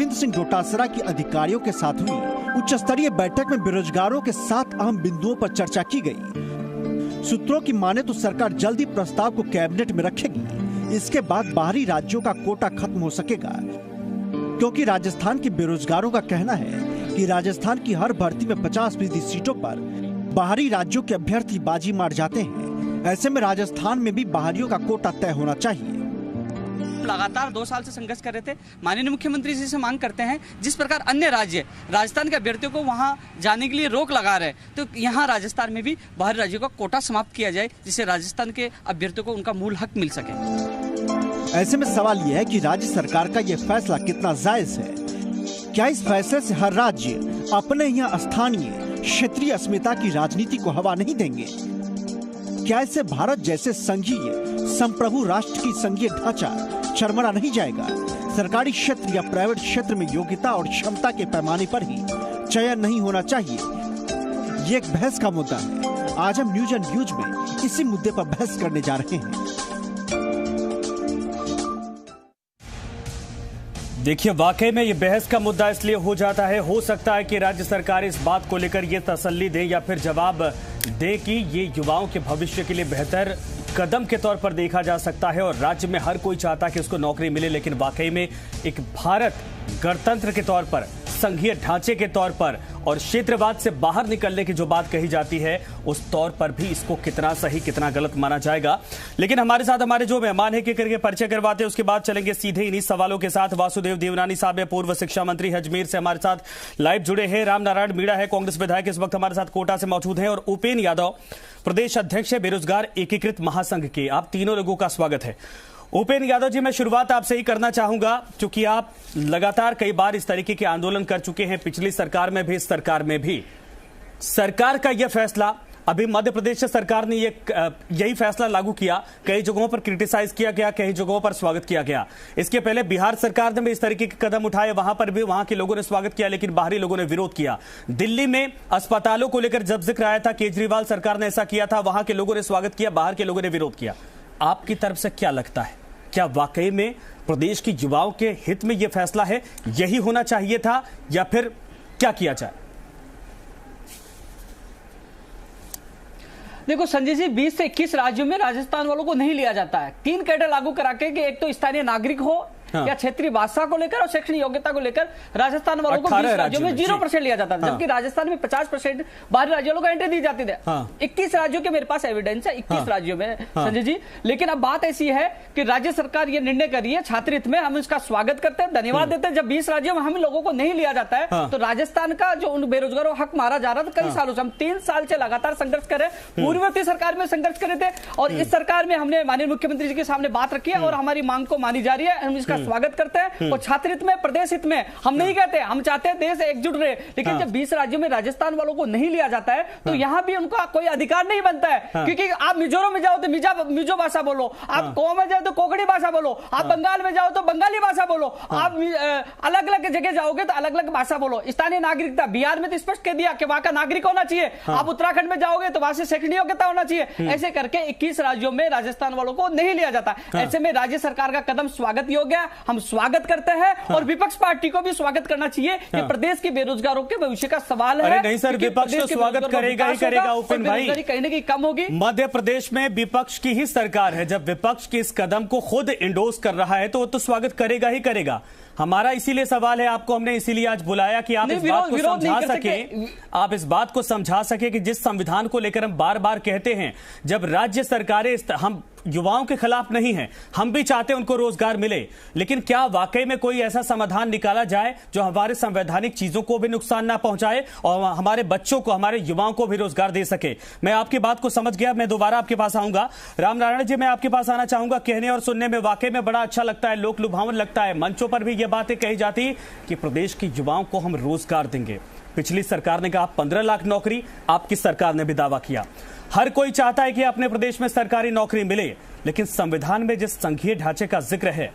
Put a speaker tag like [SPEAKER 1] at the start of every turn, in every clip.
[SPEAKER 1] महेंद्र सिंह डोटासरा की अधिकारियों के साथ हुई उच्च स्तरीय बैठक में बेरोजगारों के 7 अहम बिंदुओं पर चर्चा की गई। सूत्रों की माने तो सरकार जल्दी प्रस्ताव को कैबिनेट में रखेगी। इसके बाद बाहरी राज्यों का कोटा खत्म हो सकेगा, क्योंकि राजस्थान के बेरोजगारों का कहना है कि राजस्थान की हर भर्ती में 50% सीटों पर बाहरी राज्यों के अभ्यर्थी बाजी मार जाते हैं। ऐसे में राजस्थान में भी बाहरियों का कोटा तय होना चाहिए।
[SPEAKER 2] लगातार 2 साल से संघर्ष कर रहे थे। माननीय मुख्यमंत्री जी से मांग करते हैं, जिस प्रकार अन्य राज्य राजस्थान के अभ्यर्थियों को वहां जाने के लिए रोक लगा रहे, तो यहां राजस्थान में भी बाहरी राज्यों का कोटा समाप्त किया जाए, जिससे राजस्थान के अभ्यर्थियों को उनका मूल हक मिल सके।
[SPEAKER 1] ऐसे में सवाल यह है कि राज्य सरकार का यह फैसला कितना जायज है। क्या इस फैसले से हर राज्य अपने यहाँ स्थानीय क्षेत्रीय अस्मिता की राजनीति को हवा नहीं देंगे? क्या इससे भारत जैसे संघीय संप्रभु राष्ट्र की संघीय ढांचा चरमरा नहीं जाएगा? सरकारी क्षेत्र या प्राइवेट क्षेत्र में योग्यता और क्षमता के पैमाने पर ही चयन नहीं होना चाहिए? ये एक बहस का मुद्दा है। आज हम न्यूज एंड व्यूज में इसी मुद्दे पर बहस करने जा रहे हैं।
[SPEAKER 3] देखिए, वाकई में ये बहस का मुद्दा इसलिए हो जाता है, हो सकता है कि राज्य सरकार इस बात को लेकर ये तसल्ली दे या फिर जवाब दे कि ये युवाओं के भविष्य के लिए बेहतर कदम के तौर पर देखा जा सकता है और राज्य में हर कोई चाहता है कि उसको नौकरी मिले, लेकिन वाकई में एक भारत गणतंत्र के तौर पर, संघीय ढांचे के तौर पर और क्षेत्रवाद से बाहर निकलने की जो बात कही जाती है, उस तौर पर भी इसको कितना सही कितना गलत माना जाएगा। लेकिन हमारे साथ हमारे जो मेहमान है, करके परिचय करवाते हैं, उसके बाद चलेंगे सीधे इन्हीं सवालों के साथ। वासुदेव देवनानी साहब है, पूर्व शिक्षा मंत्री, अजमेर से हमारे साथ लाइव जुड़े हैं। राम नारायण मीणा है, कांग्रेस विधायक, इस वक्त हमारे साथ कोटा से मौजूद हैं। और उपेन यादव, प्रदेश अध्यक्ष है बेरोजगार एकीकृत महासंघ के। आप तीनों लोगों का स्वागत है। उपेन यादव जी, मैं शुरुआत आपसे ही करना चाहूंगा, क्योंकि आप लगातार कई बार इस तरीके के आंदोलन कर चुके हैं, पिछली सरकार में भी, इस सरकार में भी। सरकार का यह फैसला, अभी मध्य प्रदेश सरकार ने यही फैसला लागू किया, कई जगहों पर क्रिटिसाइज किया गया, कई जगहों पर स्वागत किया गया। इसके पहले बिहार सरकार ने भी इस तरीके के कदम उठाए, वहां पर भी वहां के लोगों ने स्वागत किया, लेकिन बाहरी लोगों ने विरोध किया। दिल्ली में अस्पतालों को लेकर जब जिक्र आया था, केजरीवाल सरकार ने ऐसा किया था, वहां के लोगों ने स्वागत किया, बाहर के लोगों ने विरोध किया। आपकी तरफ से क्या लगता है, क्या वाकई में प्रदेश की युवाओं के हित में यह फैसला है, यही होना चाहिए था, या फिर क्या किया जाए?
[SPEAKER 2] देखो संजय जी, 20 से 21 राज्यों में राजस्थान वालों को नहीं लिया जाता है। 3 कैडर लागू करा के कि एक तो स्थानीय नागरिक हो या क्षेत्रीय भाषा को लेकर और शैक्षणिक योग्यता को लेकर राजस्थान वालों को 20 राज्यों में 0% लिया जाता था, जबकि राजस्थान में 50% बाहरी राज्यों को एंट्री दी जाती थी। 21 राज्यों के मेरे पास एविडेंस है, 21 राज्यों में संजय जी। लेकिन अब बात ऐसी है कि राज्य सरकार ये निर्णय करी है छात्र हित में, हम इसका स्वागत करते हैं, धन्यवाद देते हैं। जब 20 राज्यों में हम लोगों को नहीं लिया जाता है, तो राजस्थान का जो उन बेरोजगारों हक मारा जा रहा था कई सालों से, हम 3 साल से लगातार संघर्ष कर रहे हैं। पूर्ववर्ती सरकार में संघर्ष कर रहे थे और इस सरकार में हमने माननीय मुख्यमंत्री जी के सामने बात रखी है और हमारी मांग को मानी जा रही है। हम इसका स्वागत करते हैं और छात्र हित में, प्रदेश हित में हम नहीं कहते, हम चाहते हैं देश एकजुट रहे। लेकिन जब 20 राज्यों में राजस्थान वालों को नहीं लिया जाता है, तो यहां भी उनका कोई अधिकार नहीं बनता है। क्योंकि आप मिजोरम में जाओ तो मिजो भाषा बोलो, आप गोवा में जाओ तो कोंकणी भाषा बोलो, आप बंगाल में जाओ तो बंगाली भाषा बोलो, आप अलग अलग जगह जाओगे तो अलग अलग भाषा बोलो। स्थानीय नागरिकता बिहार में तो स्पष्ट कह दिया कि वहां का नागरिक होना चाहिए, आप उत्तराखंड में जाओगे तो वहां से शैक्षणिक योग्यता होना चाहिए। ऐसे करके 21 राज्यों में राजस्थान वालों को नहीं लिया जाता। ऐसे में राज्य सरकार का कदम स्वागत योग्य है, हम स्वागत करते हैं और विपक्ष पार्टी को भी स्वागत करना चाहिए कि प्रदेश के बेरोजगारों के भविष्य का सवाल है।
[SPEAKER 3] नहीं सर, विपक्ष तो स्वागत करेगा ही करेगा उपेन भाई,
[SPEAKER 2] कहीं ना कहीं कम होगी।
[SPEAKER 3] मध्य प्रदेश में विपक्ष की ही सरकार है, जब विपक्ष के इस कदम को खुद इंडोर्स कर रहा है तो वो तो स्वागत करेगा ही करेगा। हमारा इसीलिए सवाल है, आपको हमने इसीलिए आज बुलाया कि आप इस बात को समझा सके, आप इस बात को समझा सके कि जिस संविधान को लेकर हम बार बार कहते हैं, जब राज्य सरकारें, हम युवाओं के खिलाफ नहीं हैं, हम भी चाहते हैं उनको रोजगार मिले, लेकिन क्या वाकई में कोई ऐसा समाधान निकाला जाए जो हमारे संवैधानिक चीजों को भी नुकसान ना पहुंचाए और हमारे बच्चों को, हमारे युवाओं को भी रोजगार दे सके? मैं आपकी बात को समझ गया, मैं दोबारा आपके पास आऊंगा। राम नारायण जी, मैं आपके पास आना चाहूंगा। कहने और सुनने में वाकई में बड़ा अच्छा लगता है, लोक लुभावन लगता है, मंचों पर भी ये बातें कही जाती कि प्रदेश के युवाओं को हम रोजगार देंगे। पिछली सरकार ने कहा 15 लाख नौकरी, आपकी सरकार ने भी दावा किया। हर कोई चाहता है कि अपने प्रदेश में सरकारी नौकरी मिले, लेकिन संविधान में जिस संघीय ढांचे का जिक्र है,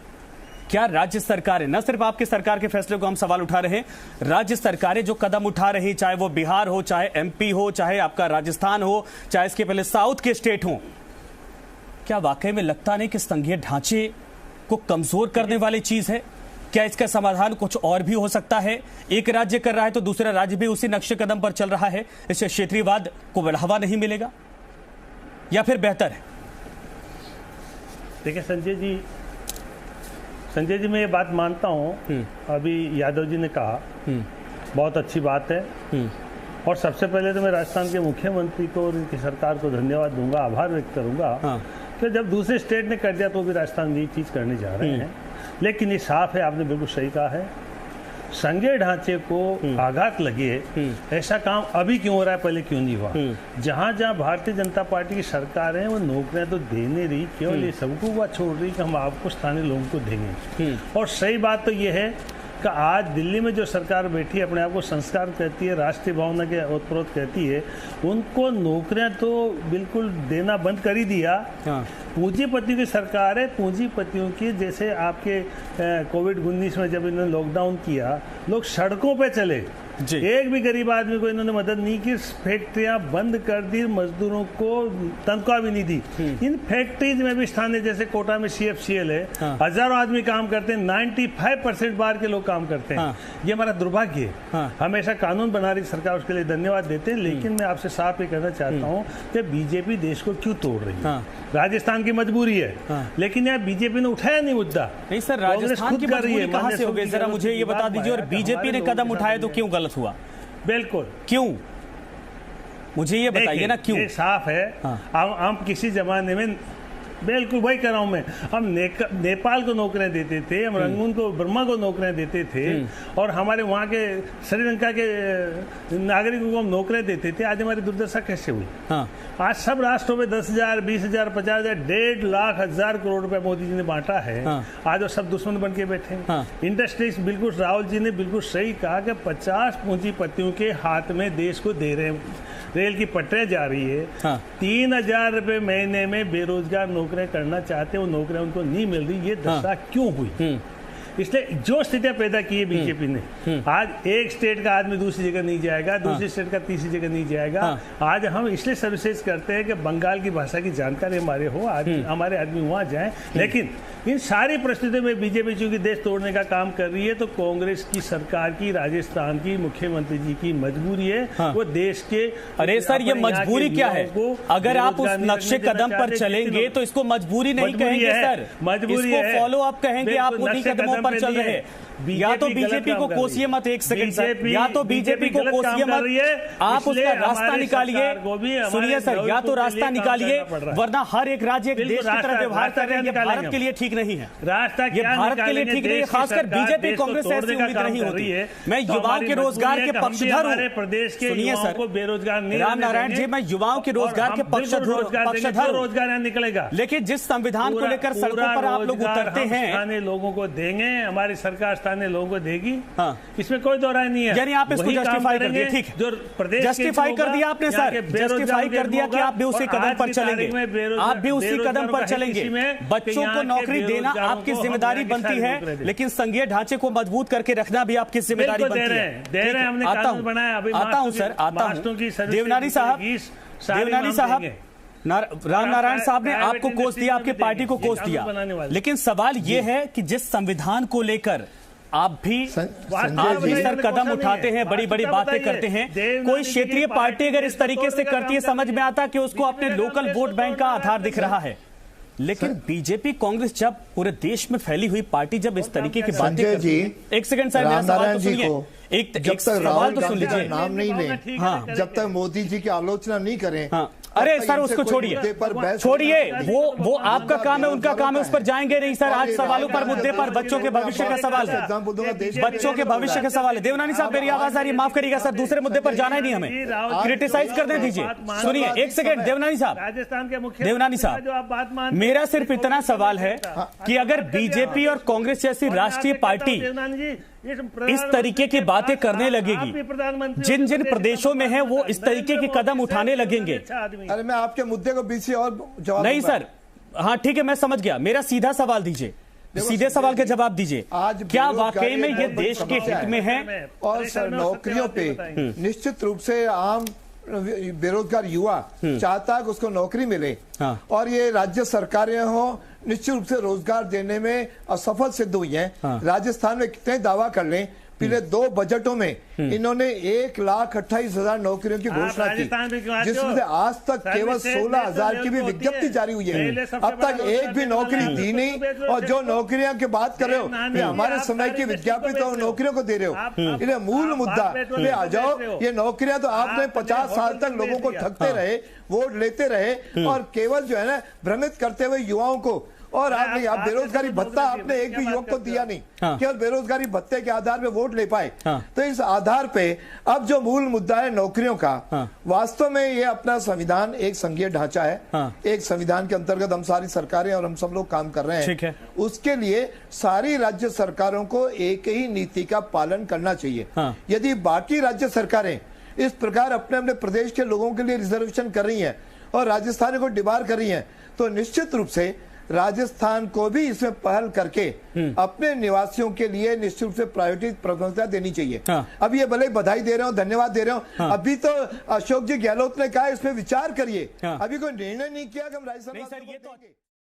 [SPEAKER 3] क्या राज्य सरकारें, न सिर्फ आपकी सरकार के फैसले को हम सवाल उठा रहे हैं, राज्य सरकारें जो कदम उठा रही, चाहे वो बिहार हो, चाहे एमपी हो, चाहे आपका राजस्थान हो, चाहे इसके पहले साउथ के स्टेट हो, क्या वाकई में लगता नहीं कि संघीय ढांचे को कमजोर करने वाली चीज है? क्या इसका समाधान कुछ और भी हो सकता है? एक राज्य कर रहा है तो दूसरा राज्य भी उसी नक्शे कदम पर चल रहा है, इससे क्षेत्रीयवाद को बढ़ावा नहीं मिलेगा या फिर बेहतर है?
[SPEAKER 4] देखिए संजय जी मैं ये बात मानता हूँ, अभी यादव जी ने कहा, बहुत अच्छी बात है। और सबसे पहले तो मैं राजस्थान के मुख्यमंत्री को और उनकी सरकार को धन्यवाद दूंगा, आभार व्यक्त करूंगा कि जब दूसरे स्टेट ने कर दिया तो भी राजस्थान ये चीज़ करने जा रहे हैं। लेकिन ये साफ है, आपने बिल्कुल सही कहा है, संघीय ढांचे को आघात लगे, ऐसा काम अभी क्यों हो रहा है, पहले क्यों नहीं हुआ? जहां जहां भारतीय जनता पार्टी की सरकार है वो नौकरियां तो देने रही, केवल ये सबको बात छोड़ रही कि हम आपको स्थानीय लोगों को देंगे। और सही बात तो ये है कि आज दिल्ली में जो सरकार बैठी है, अपने आप को संस्कार कहती है, राष्ट्रीय भावना के ओतप्रोत कहती है, उनको नौकरियां तो बिल्कुल देना बंद कर ही दिया। पूंजीपतियों की सरकार है, पूंजीपतियों की, जैसे आपके कोविड-19 में जब इन्होंने लॉकडाउन किया, लोग सड़कों पे चले, एक भी गरीब आदमी को इन्होंने मदद नहीं की, फैक्ट्रियां बंद कर दी, मजदूरों को तनख्वाह भी नहीं दी। इन फैक्ट्रीज में भी स्थानीय, जैसे कोटा में CFCL है, हजारों आदमी काम करते हैं, 95% बाहर के लोग काम करते हैं। ये हमारा दुर्भाग्य है। हमेशा कानून बना रही सरकार, उसके लिए धन्यवाद देते हैं। लेकिन मैं आपसे साफ ये कहना चाहता हूँ कि बीजेपी देश को क्यों तोड़ रही है? राजस्थान की मजबूरी है, लेकिन यहाँ बीजेपी ने उठाया नहीं मुद्दा।
[SPEAKER 3] नहीं सर, राजस्थान की मजबूरी कहाँ से हो गई, जरा मुझे ये बता दीजिए। और बीजेपी ने कदम उठाए तो क्यों गलत हुआ?
[SPEAKER 4] बिल्कुल,
[SPEAKER 3] क्यों, मुझे ये बताइए ना, क्यों?
[SPEAKER 4] ये साफ है। हम किसी जमाने में, बिल्कुल वही कर रहा हूं मैं, हम नेपाल को नौकरियां देते थे, हम रंगून को, बर्मा को नौकरियां देते थे, और हमारे वहाँ के श्रीलंका के नागरिकों को हम नौकरियां देते थे। आज हमारी दुर्दशा कैसे हुई? आज सब राष्ट्रों में 10,000, 20,000, 50,000, 1.5 लाख हजार करोड़ रुपए मोदी जी ने बांटा है। आज वो सब दुश्मन बन के बैठे हैं। इंडस्ट्रीज, बिल्कुल राहुल जी ने बिल्कुल सही कहा कि 50 पूंजीपतियों के हाथ में देश को दे रहे हैं। रेल की पटरियां जा रही है, 3,000 रुपए महीने में बेरोजगार नौकरियां करना चाहते हैं, वो नौकरियां उनको नहीं मिल रही। ये दशा क्यों हुई? इसलिए जो स्थितियां पैदा की है बीजेपी ने, आज एक स्टेट का आदमी दूसरी जगह नहीं जाएगा, दूसरी स्टेट का तीसरी जगह नहीं जाएगा। आज हम इसलिए सर्विसेज करते हैं कि बंगाल की भाषा की जानकारी हमारे हो, आज हमारे आदमी वहां जाएं। लेकिन इन सारी परिस्थितियों में बीजेपी चूंकि देश तोड़ने का काम कर रही है, तो कांग्रेस की सरकार की, राजस्थान की मुख्यमंत्री जी की मजबूरी है। वो देश के,
[SPEAKER 3] अरे सर ये मजबूरी क्या है? अगर आप उस नक्शे कदम पर चलेंगे तो इसको मजबूरी नहीं कहेंगे सर, मजबूरी है, फॉलो अप कहेंगे। आप उन्हीं कदमों पर चल रहे हैं। या तो बीजेपी को कोसिए मत, एक सेकंड सर, या तो बीजेपी को कोसिए मत, आप उसका रास्ता निकालिए। सुनिए सर, या तो रास्ता निकालिए, वरना हर एक राज्य एक देश की तरह व्यवहार कर रहे हैं। ये भारत के लिए ठीक नहीं है, ये भारत के लिए ठीक नहीं है, खासकर बीजेपी कांग्रेस से ऐसी उम्मीद नहीं होती है। मैं युवाओं के रोजगार के पक्षधर हूँ।
[SPEAKER 4] प्रदेश के
[SPEAKER 3] सुनिए सर,
[SPEAKER 4] बेरोजगार नहीं,
[SPEAKER 3] राम नारायण जी, मैं युवाओं के रोजगार के पक्षधर,
[SPEAKER 4] रोजगार निकलेगा।
[SPEAKER 3] लेकिन जिस संविधान को लेकर सड़कों पर आप लोग उतरते हैं,
[SPEAKER 4] स्थानीय लोगों को देंगे, हमारी सरकार स्थानीय लोगों को देगी। इसमें कोई दो राय नहीं है।
[SPEAKER 3] यानी आप इसको जस्टिफाई कर दिए, ठीक है, जो प्रदेश जस्टिफाई कर दिया आपने सर, जस्टिफाई कर दिया कि आप भी उसी कदम पर चलेंगे, आप भी उसी कदम पर चलेंगे। बच्चों को नौकरी देना आपकी जिम्मेदारी बनती है, लेकिन संघीय ढांचे को मजबूत करके रखना भी आपकी जिम्मेदारी बनती है।
[SPEAKER 4] हमने कानून बनाया,
[SPEAKER 3] आता हूं सर, आता हूं। देवनानी साहब, राम नारायण साहब ने आपको कोस दिया, आपकी पार्टी को कोस दिया, लेकिन सवाल यह है कि जिस संविधान को लेकर आप भी सर कदम उठाते हैं, बड़ी बड़ी बातें करते हैं, कोई क्षेत्रीय पार्टी अगर इस तरीके से करती है, समझ में आता कि उसको अपने लोकल वोट बैंक का आधार दिख रहा है। लेकिन बीजेपी कांग्रेस जब पूरे देश में फैली हुई पार्टी जब इस तरीके की बातें करती है, एक सेकंड सर, मेरा सवाल तो सुनिए, एक सवाल तो सुन लीजिए।
[SPEAKER 5] नाम नहीं लें, हाँ, जब तक मोदी जी की आलोचना नहीं करें,
[SPEAKER 3] हाँ, अरे सर उसको छोड़िए, छोड़िए, वो आपका काम है, उनका काम है, उस पर जाएंगे नहीं सर। आज सवालों पर, मुद्दे पर, बच्चों के भविष्य का सवाल है, बच्चों के भविष्य का सवाल है। देवनानी साहब मेरी आवाज आ रही है, माफ करिएगा सर, दूसरे मुद्दे पर जाना ही नहीं हमें, क्रिटिसाइज करने दीजिए। सुनिए एक सेकंड, देवनानी साहब,
[SPEAKER 4] राजस्थान के मुख्य,
[SPEAKER 3] देवनानी साहब, मेरा सिर्फ इतना सवाल है कि अगर बीजेपी और कांग्रेस जैसी राष्ट्रीय पार्टी इस तरीके की बातें करने लगेगी, जिन जिन प्रदेशों में है वो इस तरीके के कदम उठाने लगेंगे।
[SPEAKER 5] अरे मैं आपके मुद्दे को बीच से और जवाब
[SPEAKER 3] नहीं सर, हाँ ठीक है, मैं समझ गया, मेरा सीधा सवाल दीजिए, सीधे सवाल का जवाब दीजिए। क्या वाकई में ये देश के हित में है?
[SPEAKER 5] और सर नौकरियों पे निश्चित रूप से आम बेरोजगार युवा चाहता है कि उसको नौकरी मिले और ये राज्य सरकारें हो निश्चित रूप से रोजगार देने में असफल सिद्ध हुई हैं। राजस्थान में कितने दावा कर लें, पिछले 2 बजटों में इन्होंने 1,28,000 नौकरियों की घोषणा की, जिसमें से आज तक केवल 16,000 की भी विज्ञप्ति जारी हुई है। अब तक एक भी नौकरी दी नहीं, और जो नौकरियां की बात कर रहे हो ये हमारे समय की विज्ञापित और नौकरियों को दे रहे हो। इन्हें मूल मुद्दा पे आ जाओ। ये नौकरियां तो आपने 50 साल तक लोगों को ठगते रहे, वोट लेते रहे और केवल जो है ना भ्रमित करते हुए युवाओं को, और आपने आप बेरोजगारी भत्ता आपने एक भी युवक को दिया नहीं, केवल बेरोजगारी भत्ते के आधार पे वोट ले पाए। तो इस आधार पे अब जो मूल मुद्दा है नौकरियों का, वास्तव में ये अपना संविधान एक संघीय ढांचा है, एक संविधान के अंतर्गत हम सारी सरकारें और हम सब लोग काम कर रहे हैं। उसके लिए सारी राज्य सरकारों को एक ही नीति का पालन करना चाहिए। यदि बाकी राज्य सरकारें इस प्रकार अपने अपने प्रदेश के लोगों के लिए रिजर्वेशन कर रही हैं और राजस्थान को डिबार कर रही हैं, तो निश्चित रूप से राजस्थान को भी इसमें पहल करके अपने निवासियों के लिए निश्चित रूप से प्राथमिकता देनी चाहिए। अब ये भले बधाई दे रहे हो, धन्यवाद दे रहे हो, अभी तो अशोक जी गहलोत ने कहा इसमें विचार करिए, अभी कोई निर्णय नहीं किया कि हम राजस्थान